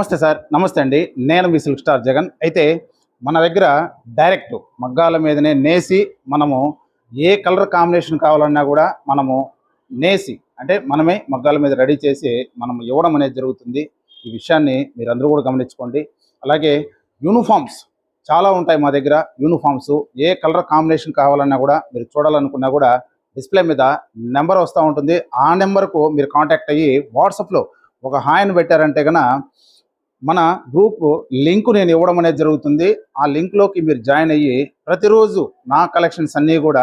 నమస్తే సార్. నమస్తే అండి. నేను మీ సిల్క్ స్టార్ జగన్. అయితే మన దగ్గర డైరెక్ట్ మగ్గాల మీదనే నేసి మనము ఏ కలర్ కాంబినేషన్ కావాలన్నా కూడా మనము నేసి అంటే మనమే మగ్గాల మీద రెడీ చేసి మనం ఇవ్వడం అనేది జరుగుతుంది. ఈ విషయాన్ని మీరందరూ కూడా గమనించుకోండి. అలాగే యూనిఫామ్స్ చాలా ఉంటాయి మా దగ్గర. యూనిఫామ్స్ ఏ కలర్ కాంబినేషన్ కావాలన్నా కూడా మీరు చూడాలనుకున్నా కూడా డిస్ప్లే మీద నెంబర్ వస్తూ ఉంటుంది. ఆ నెంబర్కు మీరు కాంటాక్ట్ అయ్యి వాట్సాప్లో ఒక హాయ్ని పెట్టారంటే కనుక మన గ్రూప్ లింక్ నేను ఇవ్వడం అనేది జరుగుతుంది. ఆ లింక్లోకి మీరు జాయిన్ అయ్యి ప్రతిరోజు నా కలెక్షన్స్ అన్నీ కూడా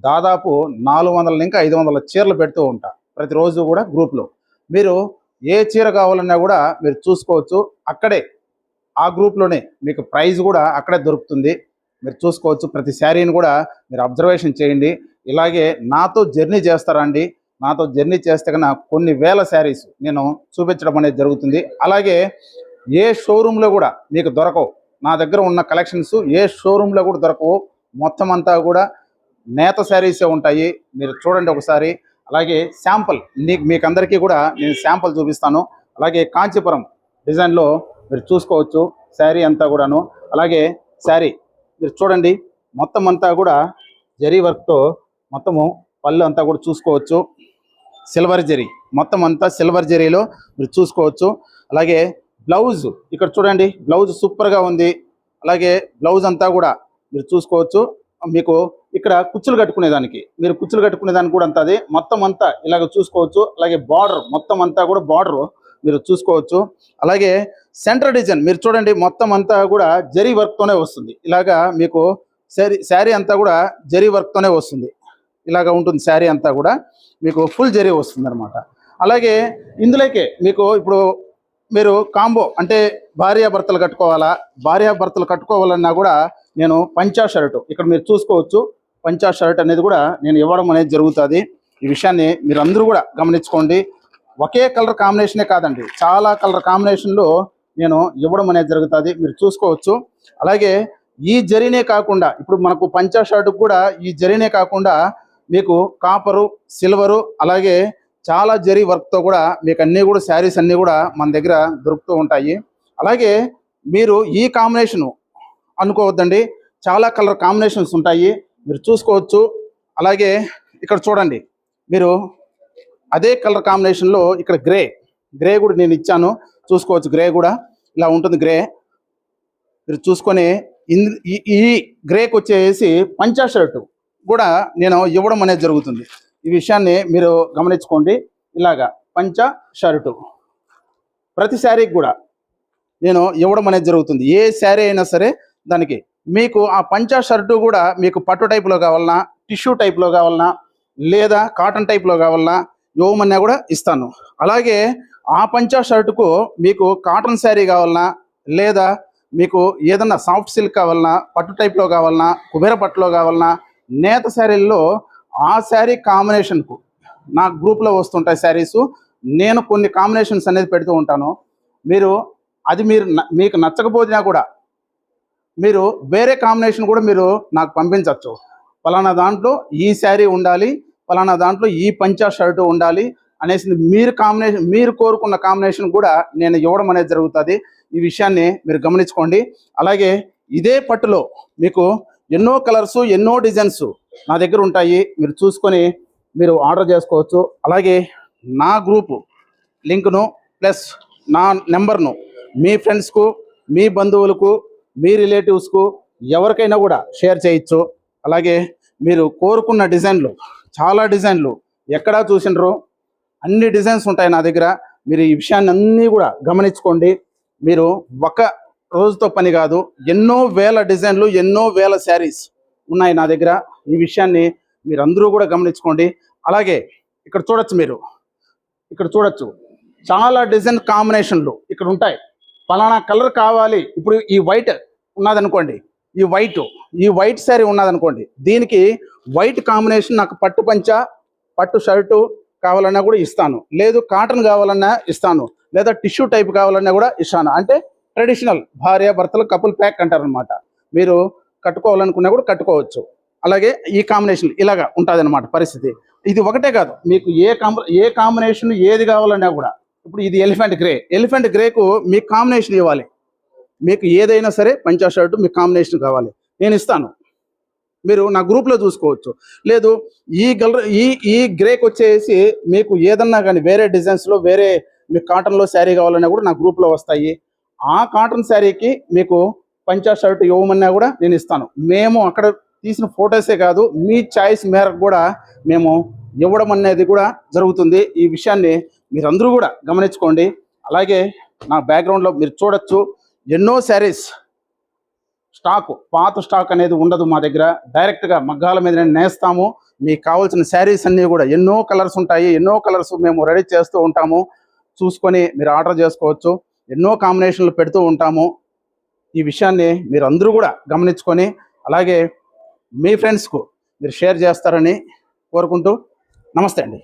దాదాపు 400 నుంచి 500 చీరలు పెడుతూ ఉంటా. ప్రతిరోజు కూడా గ్రూప్లో మీరు ఏ చీర కావాలన్నా కూడా మీరు చూసుకోవచ్చు. అక్కడే ఆ గ్రూప్లోనే మీకు ప్రైజ్ కూడా అక్కడే దొరుకుతుంది, మీరు చూసుకోవచ్చు. ప్రతి శారీని కూడా మీరు అబ్జర్వేషన్ చేయండి. ఇలాగే నాతో జర్నీ చేస్తారండి. నాతో జర్నీ చేస్తే కన్నా కొన్ని వేల శారీస్ నేను చూపించడం అనేది జరుగుతుంది. అలాగే ఏ షోరూంలో కూడా మీకు దొరకవు. నా దగ్గర ఉన్న కలెక్షన్స్ ఏ షోరూంలో కూడా దొరకవు. మొత్తం అంతా కూడా నేత శారీసే ఉంటాయి. మీరు చూడండి ఒకసారి. అలాగే శాంపుల్ మీకు అందరికీ కూడా నేను శాంపుల్ చూపిస్తాను. అలాగే కాంచీపురం డిజైన్లో మీరు చూసుకోవచ్చు శారీ అంతా కూడాను. అలాగే శారీ మీరు చూడండి, మొత్తం అంతా కూడా జరీ వర్క్తో మొత్తము పళ్ళు అంతా కూడా చూసుకోవచ్చు. సిల్వర్ జరీ మొత్తం అంతా సిల్వర్ జరీలో మీరు చూసుకోవచ్చు. అలాగే బ్లౌజ్ ఇక్కడ చూడండి, బ్లౌజ్ సూపర్గా ఉంది. అలాగే బ్లౌజ్ అంతా కూడా మీరు చూసుకోవచ్చు. మీకు ఇక్కడ కుచ్చులు కట్టుకునేదానికి మీరు కుచ్చులు కట్టుకునేదానికి కూడా అంతా అది మొత్తం అంతా ఇలాగ చూసుకోవచ్చు. అలాగే బార్డర్ మొత్తం అంతా కూడా బార్డర్ మీరు చూసుకోవచ్చు. అలాగే సెంటర్ డిజైన్ మీరు చూడండి, మొత్తం అంతా కూడా జరీ వర్క్తోనే వస్తుంది. ఇలాగా మీకు శారీ అంతా కూడా జరీ వర్క్తోనే వస్తుంది. ఇలాగ ఉంటుంది శారీ అంతా కూడా మీకు ఫుల్ జరీ వస్తుంది అనమాట. అలాగే ఇందులోకే మీకు ఇప్పుడు మీరు కాంబో అంటే భార్యాభర్తలు కట్టుకోవాలా, భార్యాభర్తలు కట్టుకోవాలన్నా కూడా నేను పంచా షర్టు ఇక్కడ మీరు చూసుకోవచ్చు. పంచా షర్ట్ అనేది కూడా నేను ఇవ్వడం అనేది జరుగుతుంది. ఈ విషయాన్ని మీరు అందరూ కూడా గమనించుకోండి. ఒకే కలర్ కాంబినేషనే కాదండి, చాలా కలర్ కాంబినేషన్లో నేను ఇవ్వడం అనేది జరుగుతుంది, మీరు చూసుకోవచ్చు. అలాగే ఈ జరీనే కాకుండా ఇప్పుడు మనకు పంచా షర్టుకు కూడా ఈ జరీనే కాకుండా మీకు కాపరు, సిల్వరు, అలాగే చాలా జరీ వర్క్తో కూడా మీకు అన్నీ కూడా శారీస్ అన్నీ కూడా మన దగ్గర దొరుకుతూ ఉంటాయి. అలాగే మీరు ఈ కాంబినేషను అనుకోవద్దండి, చాలా కలర్ కాంబినేషన్స్ ఉంటాయి, మీరు చూసుకోవచ్చు. అలాగే ఇక్కడ చూడండి, మీరు అదే కలర్ కాంబినేషన్లో ఇక్కడ గ్రే కూడా నేను ఇచ్చాను, చూసుకోవచ్చు. గ్రే కూడా ఇలా ఉంటుంది. గ్రే మీరు చూసుకొని ఈ గ్రేకి వచ్చేసి పంచా షర్టు కూడా నేను ఇవ్వడం అనేది జరుగుతుంది. ఈ విషయాన్ని మీరు గమనించుకోండి. ఇలాగా పంచా షర్టు ప్రతి శారీకి కూడా నేను ఇవ్వడం అనేది జరుగుతుంది. ఏ శారీ అయినా సరే దానికి మీకు ఆ పంచా షర్టు కూడా మీకు పట్టు టైప్లో కావాలన్నా, టిష్యూ టైప్లో కావాలన్నా, లేదా కాటన్ టైప్లో కావాలన్నా ఇవ్వమన్నా కూడా ఇస్తాను. అలాగే ఆ పంచా షర్టుకు మీకు కాటన్ శారీ కావాలన్నా, లేదా మీకు ఏదన్నా సాఫ్ట్ సిల్క్ కావాలన్నా, పట్టు టైప్లో కావాలన్నా, కుబేర పట్టులో కావాలన్నా, నేత శారీల్లో ఆ శారీ కాంబినేషన్కు నా గ్రూప్లో వస్తుంటాయి శారీసు. నేను కొన్ని కాంబినేషన్స్ అనేది పెడుతూ ఉంటాను. మీరు మీకు నచ్చకపోయినా కూడా మీరు వేరే కాంబినేషన్ కూడా మీరు నాకు పంపించవచ్చు. ఫలానా దాంట్లో ఈ శారీ ఉండాలి, ఫలానా దాంట్లో ఈ పంచా షర్టు ఉండాలి అనేసి మీరు కోరుకున్న కాంబినేషన్ కూడా నేను ఇవ్వడం అనేది జరుగుతుంది. ఈ విషయాన్ని మీరు గమనించుకోండి. అలాగే ఇదే పట్టులో మీకు ఎన్నో కలర్సు, ఎన్నో డిజైన్స్ నా దగ్గర ఉంటాయి, మీరు చూసుకొని మీరు ఆర్డర్ చేసుకోవచ్చు. అలాగే నా గ్రూపు లింక్ను ప్లస్ నా నెంబర్ను మీ ఫ్రెండ్స్కు, మీ బంధువులకు, మీ రిలేటివ్స్కు ఎవరికైనా కూడా షేర్ చేయొచ్చు. అలాగే మీరు కోరుకున్న డిజైన్లు, చాలా డిజైన్లు ఎక్కడా చూసినరు అన్ని డిజైన్స్ ఉంటాయి నా దగ్గర. మీరు ఈ విషయాన్ని అన్నీ కూడా గమనించుకోండి. మీరు ఒక రోజుతో పని కాదు, ఎన్నో వేల డిజైన్లు, ఎన్నో వేల శారీస్ ఉన్నాయి నా దగ్గర. ఈ విషయాన్ని మీరు అందరూ కూడా గమనించుకోండి. అలాగే ఇక్కడ చూడొచ్చు, మీరు ఇక్కడ చూడొచ్చు చాలా డిజైన్ కాంబినేషన్లు ఇక్కడ ఉంటాయి. ఫలానా కలర్ కావాలి, ఇప్పుడు ఈ వైట్ ఉన్నదనుకోండి, ఈ వైట్ శారీ ఉన్నదనుకోండి, దీనికి వైట్ కాంబినేషన్ నాకు పట్టు పంచా, పట్టు షర్టు కావాలన్నా కూడా ఇస్తాను, లేదు కాటన్ కావాలన్నా ఇస్తాను, లేదా టిష్యూ టైప్ కావాలన్నా కూడా ఇస్తాను. అంటే ట్రెడిషనల్ భార్య భర్తలు కపుల్ ప్యాక్ అంటారనమాట. మీరు కట్టుకోవాలనుకున్నా కూడా కట్టుకోవచ్చు. అలాగే ఈ కాంబినేషన్ ఇలాగా ఉంటుంది అనమాట పరిస్థితి. ఇది ఒకటే కాదు, మీకు ఏ కాంబినేషన్ ఏది కావాలన్నా కూడా ఇప్పుడు ఇది ఎలిఫెంట్ గ్రేకు మీకు కాంబినేషన్ ఇవ్వాలి. మీకు ఏదైనా సరే పంచా షర్టు మీకు కాంబినేషన్ కావాలి, నేను ఇస్తాను. మీరు నా గ్రూప్లో చూసుకోవచ్చు. లేదు ఈ కలర్ ఈ గ్రేక్ వచ్చేసి మీకు ఏదన్నా కానీ వేరే డిజైన్స్లో వేరే మీకు కాటన్లో శారీ కావాలన్నా కూడా నా గ్రూప్లో వస్తాయి. ఆ కాటన్ శారీకి మీకు పంచా షర్ట్ ఇవ్వమన్నా కూడా నేను ఇస్తాను. మేము అక్కడ తీసిన ఫొటోసే కాదు, మీ చాయిస్ మేరకు కూడా మేము ఇవ్వడం అనేది కూడా జరుగుతుంది. ఈ విషయాన్ని మీరందరూ కూడా గమనించుకోండి. అలాగే నా బ్యాక్గ్రౌండ్లో మీరు చూడొచ్చు, ఎన్నో శారీస్ స్టాక్, పాత స్టాక్ అనేది ఉండదు మా దగ్గర. డైరెక్ట్గా మగ్గాల మీద నేస్తాము. మీకు కావాల్సిన శారీస్ అన్నీ కూడా ఎన్నో కలర్స్ ఉంటాయి, ఎన్నో కలర్స్ మేము రెడీ చేస్తూ ఉంటాము. చూసుకొని మీరు ఆర్డర్ చేసుకోవచ్చు. ఎన్నో కాంబినేషన్లు పెడుతూ ఉంటాము. ఈ విషయాన్ని మీరు అందరూ కూడా గమనించుకొని అలాగే మీ ఫ్రెండ్స్కు మీరు షేర్ చేస్తారని కోరుకుంటూ నమస్తే అండి.